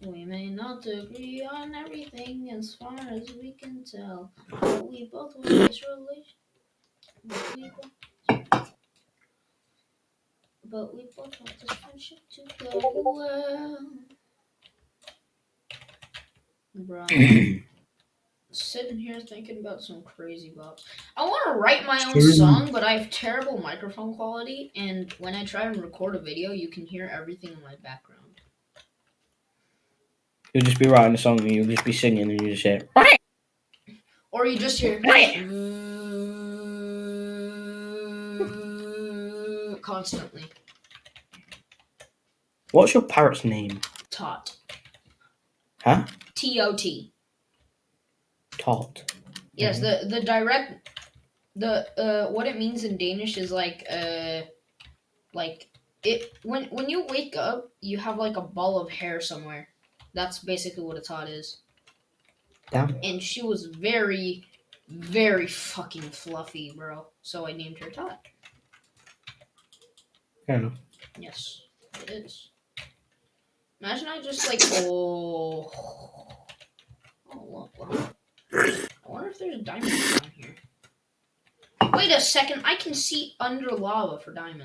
We may not agree on everything as far as we can tell, but we both want this relation. But we both want this friendship to go well. Bro, I'm sitting here thinking about some crazy bops. I want to write my own song, but I have terrible microphone quality, and when I try and record a video, you can hear everything in my background. You'll just be writing a song and you'll just be singing and you just hear. Or you just hear constantly. What's your parrot's name? Tot. Huh? T-O-T. Tot. Yes, the direct what it means in Danish is like it when you wake up you have like a ball of hair somewhere. That's basically what a tot is. Damn. And she was very, very fucking fluffy, bro. So I named her Tot. Fair enough. Yes, it is. Imagine I just like look. I wonder if there's diamonds down here. Wait a second, I can see under lava for diamonds.